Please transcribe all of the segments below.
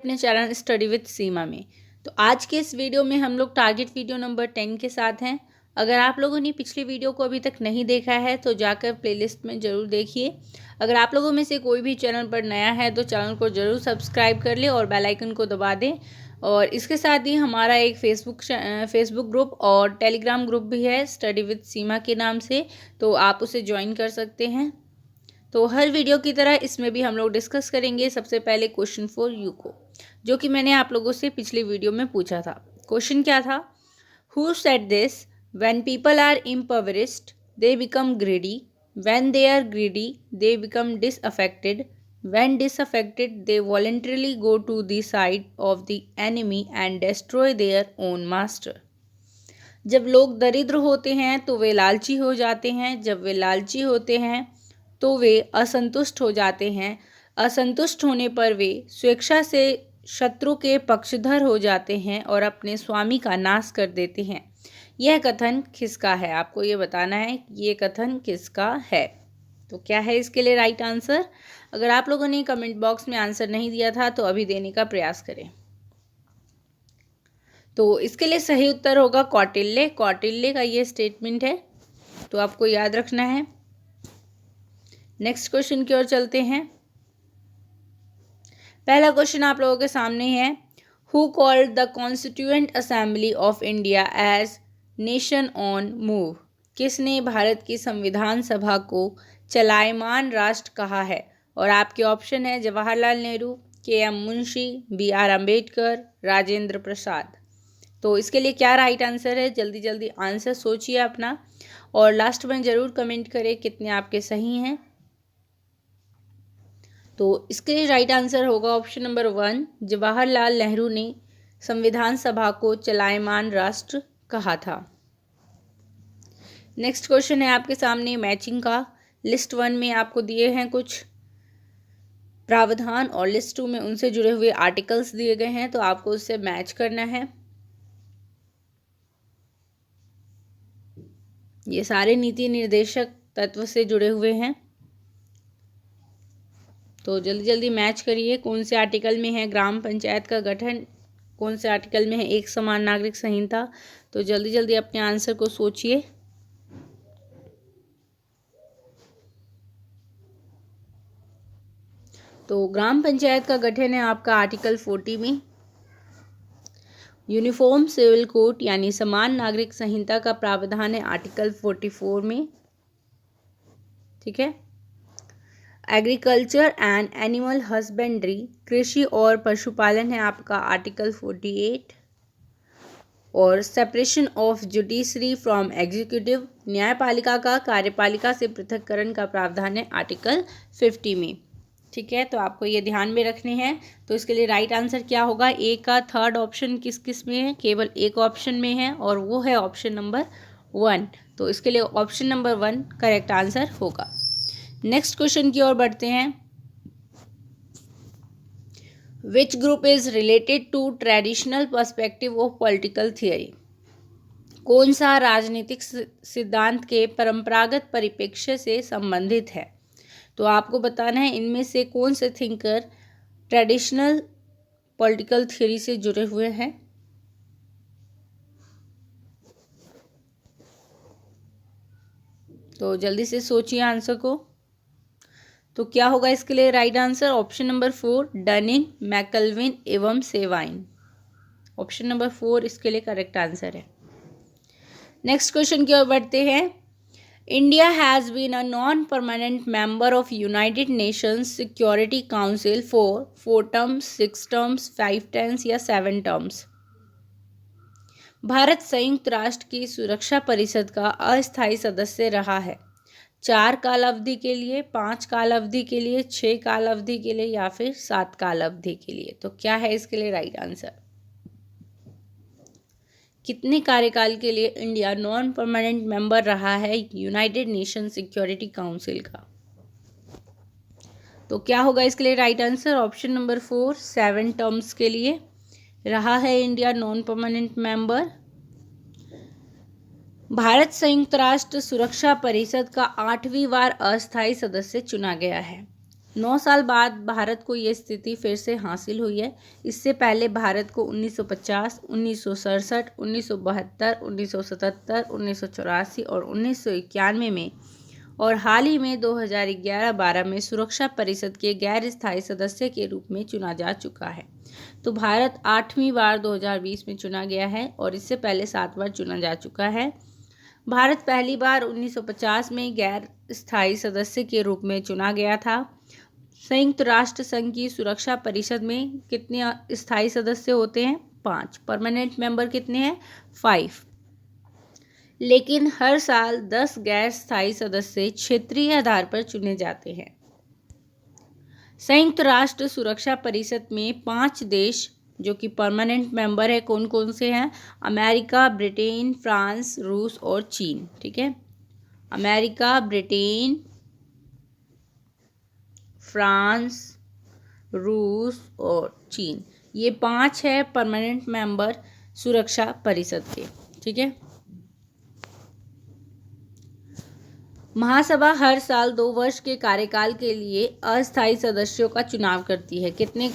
अपने channel study with सीमा में। तो आज के इस वीडियो में हम लोग टारगेट वीडियो नंबर 10 के साथ हैं। अगर आप लोगों ने पिछली वीडियो को अभी तक नहीं देखा है तो जाकर प्लेलिस्ट में ज़रूर देखिए। अगर आप लोगों में से कोई भी चैनल पर नया है तो चैनल को ज़रूर सब्सक्राइब कर ले और बेल आइकन को दबा दें। और इसके साथ ही हमारा एक फेसबुक ग्रुप और टेलीग्राम ग्रुप भी है स्टडी विद सीमा के नाम से, तो आप उसे ज्वाइन कर सकते हैं। तो हर वीडियो की तरह इसमें भी हम लोग डिस्कस करेंगे सबसे पहले क्वेश्चन फॉर यू को, जो कि मैंने आप लोगों से पिछली वीडियो में पूछा था। क्वेश्चन क्या था? Who said this? When people are impoverished they become greedy, when they are greedy they become disaffected, when disaffected they voluntarily go to the side of the enemy and destroy their own master. जब लोग दरिद्र होते हैं तो वे लालची हो जाते हैं, जब वे लालची होते हैं तो वे असंतुष्ट हो जाते हैं, असंतुष्ट होने पर वे स्वेच्छा से शत्रु के पक्षधर हो जाते हैं और अपने स्वामी का नाश कर देते हैं। यह कथन किसका है? आपको ये बताना है कि ये कथन किसका है। तो क्या है इसके लिए राइट आंसर? अगर आप लोगों ने कमेंट बॉक्स में आंसर नहीं दिया था तो अभी देने का प्रयास करें। तो इसके लिए सही उत्तर होगा कौटिल्य। कौटिल्य का ये स्टेटमेंट है, तो आपको याद रखना है। नेक्स्ट क्वेश्चन की ओर चलते हैं। पहला क्वेश्चन आप लोगों के सामने है, who called the constituent assembly of India as nation on move? किसने भारत की संविधान सभा को चलायमान राष्ट्र कहा है? और आपके ऑप्शन है जवाहरलाल नेहरू, के.एम. मुंशी, बी.आर. अम्बेडकर, राजेंद्र प्रसाद। तो इसके लिए क्या राइट आंसर है? जल्दी जल्दी आंसर सोचिए अपना और लास्ट में ज़रूर कमेंट करें कितने आपके सही हैं। तो इसके लिए राइट आंसर होगा ऑप्शन नंबर 1, जवाहरलाल नेहरू ने संविधान सभा को चलायमान राष्ट्र कहा था। नेक्स्ट क्वेश्चन है आपके सामने मैचिंग का। लिस्ट 1 में आपको दिए हैं कुछ प्रावधान और लिस्ट 2 में उनसे जुड़े हुए आर्टिकल्स दिए गए हैं, तो आपको उससे मैच करना है। ये सारे नीति निर्देशक तत्व से जुड़े हुए हैं, तो जल्दी जल्दी मैच करिए। कौन से आर्टिकल में है ग्राम पंचायत का गठन, कौन से आर्टिकल में है एक समान नागरिक संहिता। तो जल्दी जल्दी अपने आंसर को सोचिए। तो ग्राम पंचायत का गठन है आपका आर्टिकल 40 में। यूनिफॉर्म सिविल कोड यानी समान नागरिक संहिता का प्रावधान है आर्टिकल 44 में। ठीक है। एग्रीकल्चर एंड एनिमल हस्बेंड्री, कृषि और पशुपालन है आपका आर्टिकल 48। और separation of judiciary from executive, न्यायपालिका का कार्यपालिका से पृथककरण का प्रावधान है आर्टिकल 50 में। ठीक है, तो आपको ये ध्यान में रखने हैं। तो इसके लिए राइट आंसर क्या होगा? ए का थर्ड ऑप्शन किस किस में है? केवल एक ऑप्शन में है और वो है ऑप्शन नंबर 1। तो इसके लिए ऑप्शन नंबर 1 करेक्ट आंसर होगा। नेक्स्ट क्वेश्चन की ओर बढ़ते हैं। Which group is related to traditional perspective of political theory? कौन सा राजनीतिक सिद्धांत के परंपरागत परिप्रेक्ष्य से संबंधित है? तो आपको बताना है इनमें से कौन से थिंकर ट्रेडिशनल पॉलिटिकल थियरी से जुड़े हुए हैं। तो जल्दी से सोचिए आंसर को। तो क्या होगा इसके लिए right answer? Option number 4, Dunning, McKelvin एवं सेवाइन। ऑप्शन नंबर 4 इसके लिए करेक्ट आंसर है। नेक्स्ट क्वेश्चन की ओर बढ़ते हैं। India has been a non permanent member of United Nations Security Council for 4 terms, 6 terms, 5 terms या 7 टर्म्स। भारत संयुक्त राष्ट्र की सुरक्षा परिषद का अस्थायी सदस्य रहा है 4 काल अवधि के लिए, 5 काल अवधि के लिए, 6 काल अवधि के लिए या फिर 7 काल अवधि के लिए। तो क्या है इसके लिए राइट आंसर? कितने कार्यकाल के लिए इंडिया नॉन परमानेंट मेंबर रहा है यूनाइटेड नेशन सिक्योरिटी काउंसिल का? तो क्या होगा इसके लिए right answer? Option number 4, 7 terms के लिए रहा है India non permanent member. Bharat संयुक्त राष्ट्र सुरक्षा परिषद का 8वीं बार अस्थायी सदस्य चुना गया है। 9 साल बाद भारत को ये स्थिति फिर से हासिल हुई है। इससे पहले भारत को 1950, 1967, 1972, 1977, 1984 और 1991 में और हाल ही में 2011-12 में सुरक्षा परिषद के गैर स्थायी सदस्य के रूप में चुना जा चुका है। तो भारत 8वीं बार 2020 में चुना गया है और इससे पहले 7 बार चुना जा चुका है। भारत पहली बार 1950 में गैर स्थायी सदस्य के रूप में चुना गया था। संयुक्त राष्ट्र संघ की सुरक्षा परिषद में कितने स्थायी सदस्य होते हैं? 5। परमानेंट मेंबर कितने हैं? 5। लेकिन हर साल 10 गैर स्थायी सदस्य क्षेत्रीय आधार पर चुने जाते हैं। संयुक्त राष्ट्र सुरक्षा परिषद में 5 देश जो कि परमानेंट मेंबर है कौन कौन से हैं? अमेरिका, ब्रिटेन, फ्रांस, रूस और चीन। ठीक है, अमेरिका, ब्रिटेन, फ्रांस, रूस और चीन, ये 5 है परमानेंट मेंबर सुरक्षा परिषद के। ठीक है, महासभा हर साल 2 वर्ष के कार्यकाल के लिए अस्थायी सदस्यों का चुनाव करती है। कितने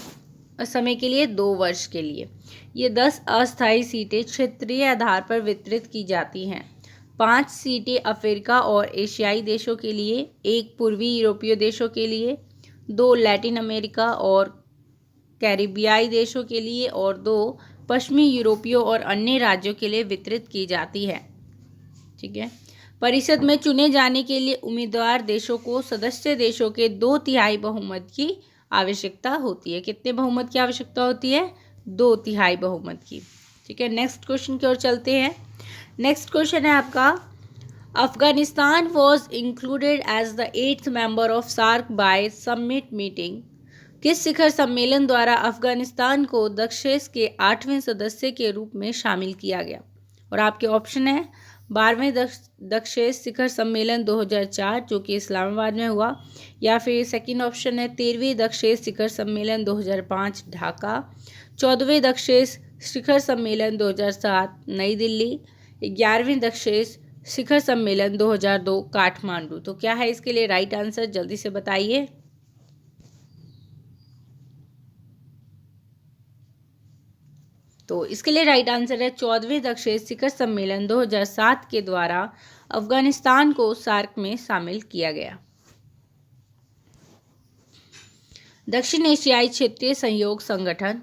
समय के लिए? 2 वर्ष के लिए। ये 10 अस्थायी सीटें क्षेत्रीय आधार पर वितरित की जाती हैं। 5 सीटें अफ्रीका और एशियाई देशों के लिए, 1 पूर्वी यूरोपीय देशों के लिए, 2 लैटिन अमेरिका और कैरिबियाई देशों के लिए और 2 पश्चिमी यूरोपीय और अन्य राज्यों के लिए वितरित की जाती है। ठीक है, परिषद में चुने जाने के लिए उम्मीदवार देशों को सदस्य देशों के 2/3 बहुमत की आवश्यकता होती है। कितने बहुमत की आवश्यकता होती है? 2/3 बहुमत की। ठीक है, नेक्स्ट क्वेश्चन की ओर चलते हैं। नेक्स्ट क्वेश्चन है आपका, Afghanistan was included as the 8th member of SAARC by summit meeting. किस शिखर सम्मेलन द्वारा अफगानिस्तान को दक्षेस के 8वें सदस्य के रूप में शामिल किया गया? और आपके ऑप्शन है 12वें दक्षेस शिखर सम्मेलन 2004 जो कि इस्लामाबाद में हुआ, या फिर सेकंड ऑप्शन है 13वें दक्षेस शिखर सम्मेलन 2005 ढाका, 14वें दक्षेस शिखर सम्मेलन 2007 नई दिल्ली, 11वें दक्षेस शिखर सम्मेलन 2002 काठमांडू। तो क्या है इसके लिए राइट आंसर? जल्दी से बताइए। तो इसके लिए राइट आंसर है 14वें दक्षेस शिखर सम्मेलन 2007 के द्वारा अफगानिस्तान को सार्क में शामिल किया गया। दक्षिण एशियाई क्षेत्रीय सहयोग संगठन,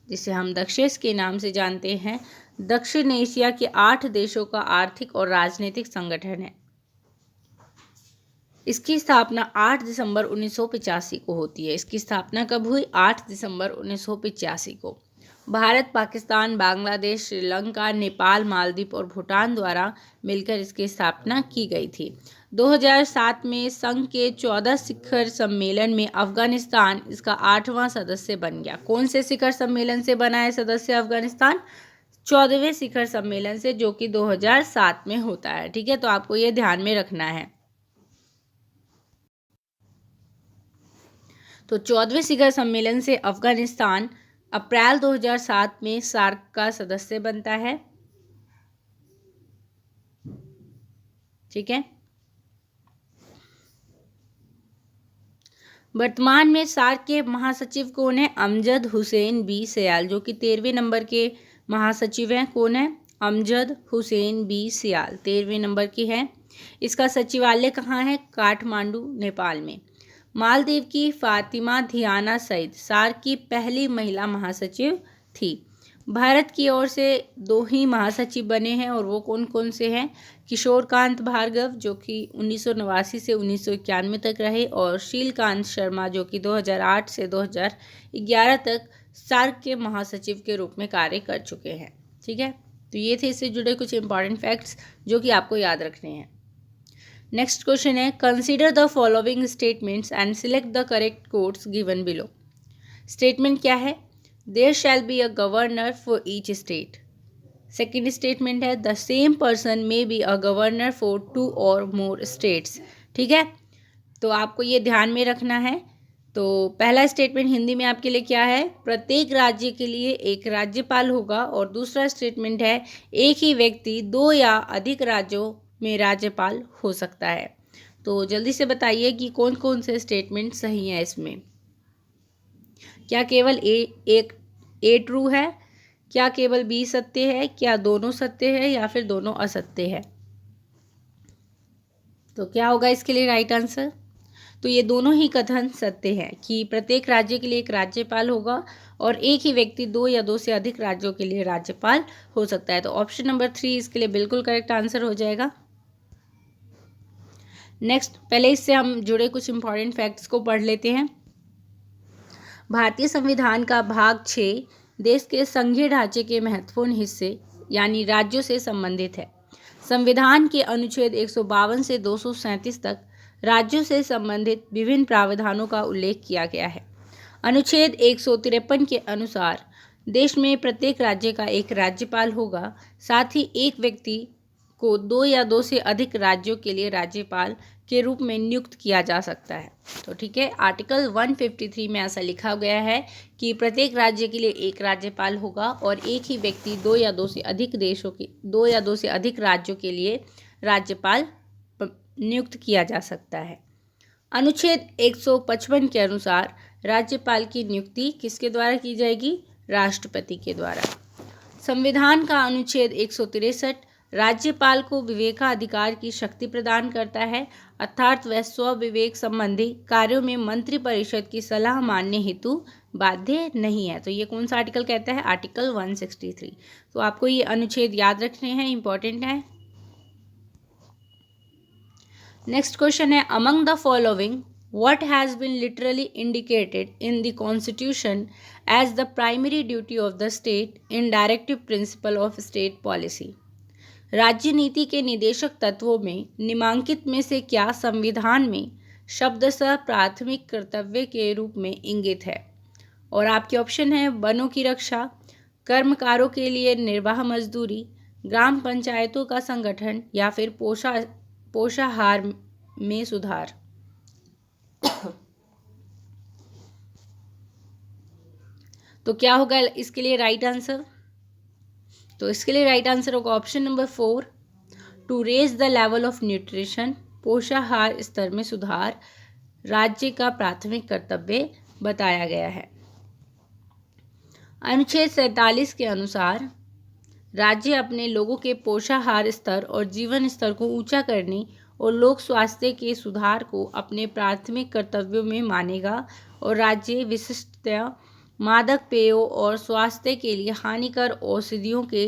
जिसे हम दक्षेस के नाम से जानते हैं, दक्षिण एशिया के 8 देशों का आर्थिक और राजनीतिक संगठन है। इसकी स्थापना 8 दिसंबर 1985 को होती है। इसकी स्थापना कब हुई? 8 दिसंबर 1985 को। भारत, पाकिस्तान, बांग्लादेश, श्रीलंका, नेपाल, मालदीव और भूटान द्वारा मिलकर इसकी स्थापना की गई थी। 2007 में संघ के 14 शिखर सम्मेलन में अफगानिस्तान इसका 8वां सदस्य बन गया। कौन से शिखर सम्मेलन से बना है सदस्य अफगानिस्तान? 14वें शिखर सम्मेलन से, जो कि 2007 में होता है। ठीक है, तो आपको ये ध्यान में रखना है। तो 14वें शिखर सम्मेलन से अफगानिस्तान अप्रैल 2007 में सार्क का सदस्य बनता है। ठीक है, वर्तमान में सार्क के महासचिव कौन है? अमजद हुसैन बी सयाल, जो कि 13वें नंबर के महासचिव हैं। कौन है? अमजद हुसैन बी सयाल 13वें नंबर की है। इसका सचिवालय कहाँ है? काठमांडू, नेपाल में। मालदीव की फातिमा धियाना सईद सार्क की पहली महिला महासचिव थी। भारत की ओर से 2 ही महासचिव बने हैं, और वो कौन कौन से हैं? किशोरकांत भार्गव, जो कि 1989 से 1991 तक रहे, और शीलकांत शर्मा, जो कि 2008 से 2011 तक सार्क के महासचिव के रूप में कार्य कर चुके हैं। ठीक है, तो ये थे इससे जुड़े कुछ इंपॉर्टेंट फैक्ट्स जो कि आपको याद रखने हैं। नेक्स्ट क्वेश्चन है, consider the following statements and select the correct codes given below. Statement क्या है? There shall be a governor for each state. Second statement है, the same person may be a governor for 2 और more states. ठीक है, तो आपको ये ध्यान में रखना है। तो पहला स्टेटमेंट हिंदी में आपके लिए क्या है? प्रत्येक राज्य के लिए एक राज्यपाल होगा। और दूसरा स्टेटमेंट है, एक ही व्यक्ति 2 या अधिक राज्यों में राज्यपाल हो सकता है। तो जल्दी से बताइए कि कौन कौन से स्टेटमेंट सही हैं इसमें। क्या केवल ए ट्रू है, क्या केवल बी सत्य है, क्या दोनों सत्य है या फिर दोनों असत्य है? तो क्या होगा इसके लिए राइट आंसर? तो ये दोनों ही कथन सत्य हैं कि प्रत्येक राज्य के लिए एक राज्यपाल होगा और एक ही व्यक्ति 2 या 2 से अधिक राज्यों के लिए राज्यपाल हो सकता है। तो ऑप्शन नंबर 3 इसके लिए बिल्कुल करेक्ट आंसर हो जाएगा। नेक्स्ट, पहले इससे हम जुड़े कुछ इंपॉर्टेंट फैक्ट्स को पढ़ लेते हैं। भारतीय संविधान का भाग 6 देश के संघीय ढांचे के महत्वपूर्ण हिस्से यानी राज्यों से संबंधित है। संविधान के अनुच्छेद 152 से 237 तक राज्यों से संबंधित विभिन्न प्रावधानों का उल्लेख किया गया है। अनुच्छेद 153 के अनुसार देश में प्रत्येक राज्य का एक राज्यपाल होगा। साथ ही एक व्यक्ति को 2 या 2 से अधिक राज्यों के लिए राज्यपाल के रूप में नियुक्त किया जा सकता है। तो ठीक है, आर्टिकल 153 में ऐसा लिखा गया है कि प्रत्येक राज्य के लिए एक राज्यपाल होगा और एक ही व्यक्ति 2 या 2 से अधिक राज्यों के लिए राज्यपाल नियुक्त किया जा सकता है। अनुच्छेद 155 के अनुसार राज्यपाल की नियुक्ति किसके द्वारा की जाएगी? राष्ट्रपति के द्वारा। संविधान का अनुच्छेद 163 राज्यपाल को विवेकाधिकार की शक्ति प्रदान करता है, अर्थात वह स्वविवेक संबंधी कार्यों में मंत्रिपरिषद की सलाह मानने हेतु बाध्य नहीं है। तो ये कौन सा आर्टिकल कहता है? आर्टिकल 163। तो आपको ये अनुच्छेद याद रखने हैं, इंपॉर्टेंट है। नेक्स्ट क्वेश्चन है, among the following what has been literally indicated in the constitution as the primary duty of the state in directive principle of state policy? राज्य नीति के निदेशक तत्वों में निम्नांकित में से क्या संविधान में शब्दशः प्राथमिक कर्तव्य के रूप में इंगित है? और आपके ऑप्शन है वनों की रक्षा, कर्मकारों के लिए निर्वाह मजदूरी, ग्राम पंचायतों का संगठन या फिर पोषाहार में सुधार। तो क्या होगा इसके लिए राइट आंसर? तो इसके लिए राइट आंसर होगा option number 4, to raise the level of nutrition, पोषाहार स्तर में सुधार राज्य का प्राथमिक कर्तव्य बताया गया है। अनुच्छेद 47 के अनुसार राज्य अपने लोगों के पोषाहार स्तर और जीवन स्तर को ऊंचा करने और लोक स्वास्थ्य के सुधार को अपने प्राथमिक कर्तव्यों में मानेगा और राज्य विशिष्टतया मादक पेयों और स्वास्थ्य के लिए हानिकर औषधियों के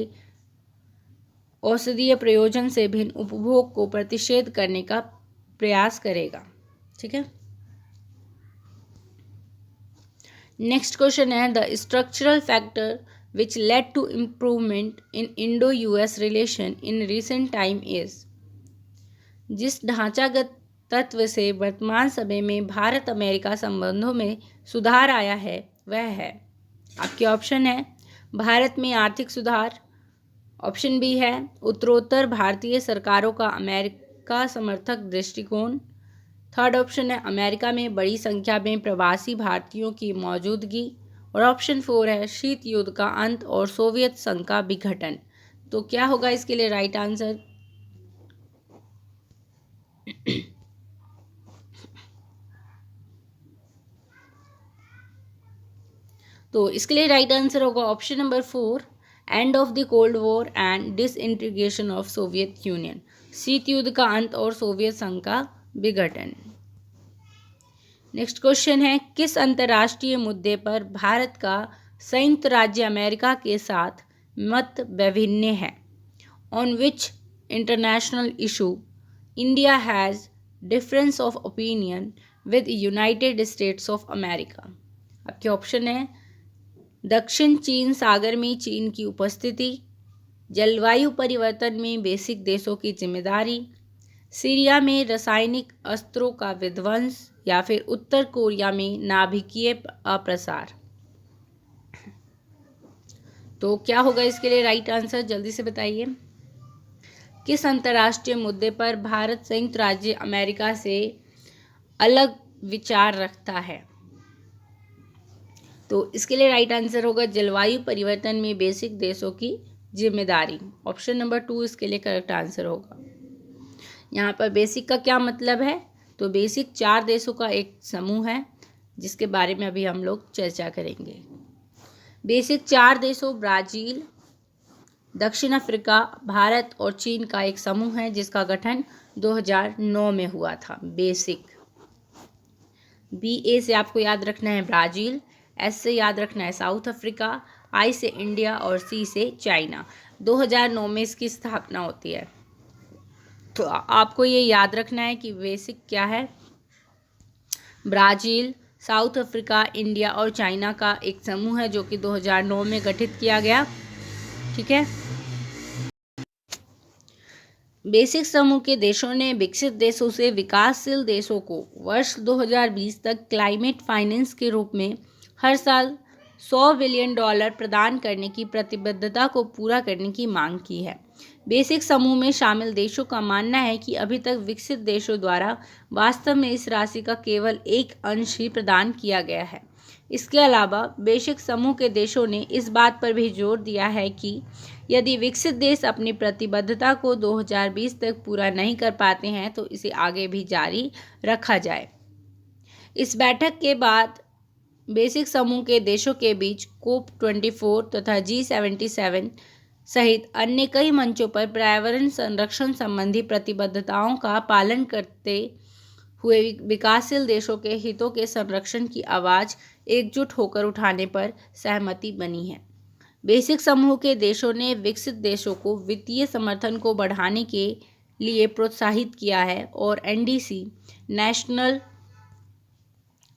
औषधीय प्रयोजन से भिन्न उपभोग को प्रतिषेध करने का प्रयास करेगा। ठीक है। नेक्स्ट क्वेश्चन है, the structural factor which led to improvement in Indo-US relation in recent time is। जिस ढांचागत तत्व से वर्तमान समय में भारत अमेरिका संबंधों में सुधार आया है वह है, आपके ऑप्शन है भारत में आर्थिक सुधार, ऑप्शन बी है उत्तरोत्तर भारतीय सरकारों का अमेरिका समर्थक दृष्टिकोण, थर्ड ऑप्शन है अमेरिका में बड़ी संख्या में प्रवासी भारतीयों की मौजूदगी, और ऑप्शन 4 है शीत युद्ध का अंत और सोवियत संघ का विघटन। तो क्या होगा इसके लिए राइट आंसर? तो इसके लिए राइट आंसर होगा option number 4, end of the cold war and disintegration of Soviet union, शीत युद्ध का अंत और सोवियत संघ का विघटन। नेक्स्ट क्वेश्चन है, किस अंतर्राष्ट्रीय मुद्दे पर भारत का संयुक्त राज्य अमेरिका के साथ मत वैभिन्न है? On which international issue India has difference of opinion with United states of America. आपके ऑप्शन है दक्षिण चीन सागर में चीन की उपस्थिति, जलवायु परिवर्तन में बेसिक देशों की जिम्मेदारी, सीरिया में रासायनिक अस्त्रों का विध्वंस, या फिर उत्तर कोरिया में नाभिकीय अप्रसार। तो क्या होगा इसके लिए राइट आंसर? जल्दी से बताइए। किस अंतर्राष्ट्रीय मुद्दे पर भारत संयुक्त राज्य अमेरिका से अलग विचार रखता है? तो इसके लिए राइट आंसर होगा जलवायु परिवर्तन में बेसिक देशों की जिम्मेदारी, ऑप्शन नंबर 2 इसके लिए करेक्ट आंसर होगा। यहाँ पर बेसिक का क्या मतलब है? तो बेसिक 4 देशों का एक समूह है जिसके बारे में अभी हम लोग चर्चा करेंगे। बेसिक 4 देशों ब्राज़ील, दक्षिण अफ्रीका, भारत और चीन का एक समूह है जिसका गठन 2009 में हुआ था। बेसिक BA से आपको याद रखना है ब्राज़ील, S से याद रखना है साउथ अफ्रीका, I से इंडिया और C से चाइना। 2009 में इसकी स्थापना होती है। तो आपको ये याद रखना है कि बेसिक क्या है। ब्राज़ील, साउथ अफ्रीका, इंडिया और चाइना का एक समूह है जो कि 2009 में गठित किया गया। ठीक है। बेसिक समूह के देशों ने विकसित देशों से विकासशील देशों को वर्ष 2020 तक क्लाइमेट फाइनेंस के रूप में हर साल $100 बिलियन प्रदान करने की प्रतिबद्धता को पूरा करने की मांग की है। बेसिक समूह में शामिल देशों का मानना है कि अभी तक विकसित देशों द्वारा वास्तव में इस राशि का केवल एक अंश ही प्रदान किया गया है। इसके अलावा बेसिक समूह के देशों ने इस बात पर भी जोर दिया है कि यदि विकसित देश अपनी प्रतिबद्धता को 2020 तक पूरा नहीं कर पाते हैं तो इसे आगे भी जारी रखा जाए। इस बैठक के बाद बेसिक समूह के देशों के बीच COP24 तथा G77 सहित अन्य कई मंचों पर पर्यावरण संरक्षण संबंधी प्रतिबद्धताओं का पालन करते हुए विकासशील देशों के हितों के संरक्षण की आवाज़ एकजुट होकर उठाने पर सहमति बनी है। बेसिक समूह के देशों ने विकसित देशों को वित्तीय समर्थन को बढ़ाने के लिए प्रोत्साहित किया है और NDC नेशनल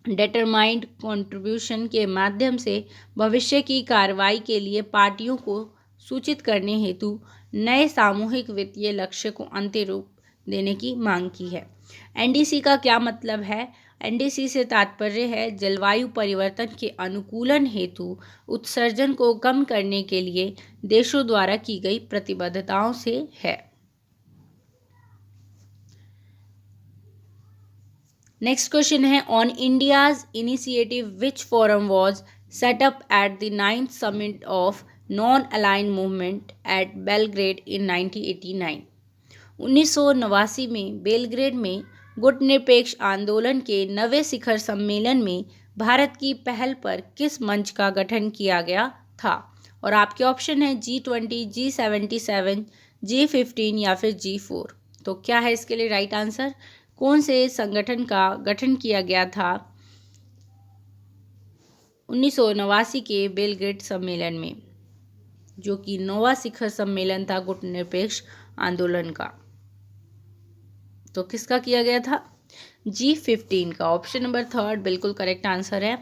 डिटरमाइंड कंट्रीब्यूशन के माध्यम से भविष्य की कार्रवाई के लिए पार्टियों को सूचित करने हेतु नए सामूहिक वित्तीय लक्ष्य को अंतिम रूप देने की मांग की है। NDC का क्या मतलब है? NDC से तात्पर्य है जलवायु परिवर्तन के अनुकूलन हेतु उत्सर्जन को कम करने के लिए देशों द्वारा की गई प्रतिबद्धताओं से है। नेक्स्ट क्वेश्चन है on India's initiative which forum was set up at the 9th summit of non aligned movement at Belgrade in 1989। 1989 में बेलग्रेड में गुटनिरपेक्ष आंदोलन के 9वें शिखर सम्मेलन में भारत की पहल पर किस मंच का गठन किया गया था? और आपके ऑप्शन है G20, G77, G15 या फिर G4। तो क्या है इसके लिए राइट आंसर? कौन से संगठन का गठन किया गया था 1989 के बेलग्रेड सम्मेलन में, जो कि 9वां शिखर सम्मेलन था गुटनिरपेक्ष आंदोलन का? तो किसका किया गया था? G15 का। ऑप्शन नंबर 3 बिल्कुल करेक्ट आंसर है।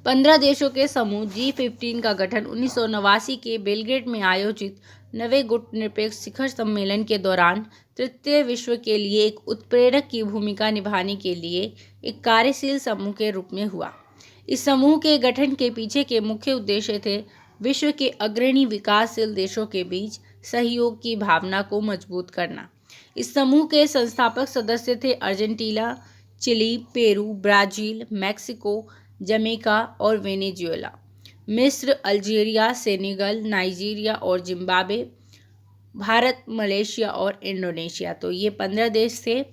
15 देशों के समूह G15 का गठन 1989 के बेलग्रेड में आयोजित 9वें गुटनिरपेक्ष शिखर सम्मेलन के दौरान तृतीय विश्व के लिए एक उत्प्रेरक की भूमिका निभाने के लिए एक कार्यशील समूह के रूप में हुआ। इस समूह के गठन के पीछे के मुख्य उद्देश्य थे विश्व के अग्रणी विकासशील देशों के बीच सहयोग की भावना को मजबूत करना। इस समूह के संस्थापक सदस्य थे Argentina, Chile, Peru, Brazil, Mexico, Jamaica और वेनेजुएला, मिस्र, अल्जीरिया, सेनेगल, नाइजीरिया और जिम्बाब्वे, भारत, मलेशिया और इंडोनेशिया। तो ये 15 देश थे।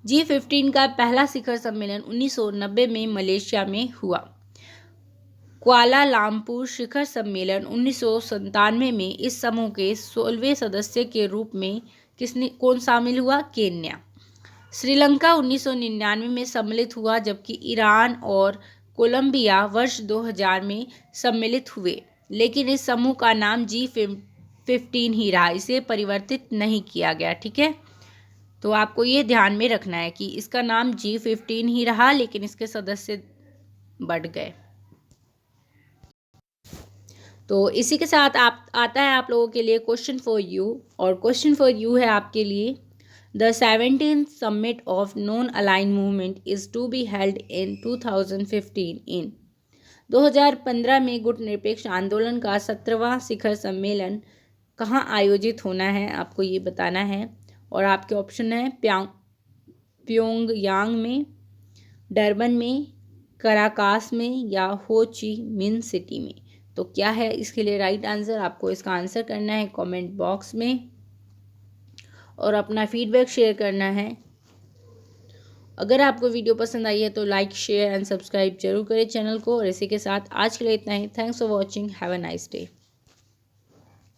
G15 का पहला शिखर सम्मेलन 1990 में मलेशिया में हुआ। कुआलालंपुर शिखर सम्मेलन 1997 में इस समूह के 16वें सदस्य के रूप में कौन शामिल हुआ? केन्या। श्रीलंका 1999 में सम्मिलित हुआ, जबकि ईरान और कोलंबिया वर्ष 2000 में सम्मिलित हुए, लेकिन इस समूह का नाम G15 ही रहा, इसे परिवर्तित नहीं किया गया। ठीक है, तो आपको ये ध्यान में रखना है कि इसका नाम G15 ही रहा, लेकिन इसके सदस्य बढ़ गए। तो इसी के साथ आता है आप लोगों के लिए क्वेश्चन फॉर यू, और क्वेश्चन फॉर यू है आपके लिए The 17th Summit of Non-Aligned Movement is to be held in 2015 in 2015 में गुटनिरपेक्ष आंदोलन का 17वां शिखर सम्मेलन कहाँ आयोजित होना है, आपको ये बताना है। और आपके ऑप्शन है प्योंगयांग में, डरबन में, कराकास में या हो ची मिन सिटी में। तो क्या है इसके लिए राइट आंसर? आपको इसका आंसर करना है कमेंट बॉक्स में। और अपना फीडबैक शेयर करना है। अगर आपको वीडियो पसंद आई है तो लाइक, शेयर एंड सब्सक्राइब जरूर करें चैनल को। और इसी के साथ आज के लिए इतना ही। Thanks for watching. Have a nice day.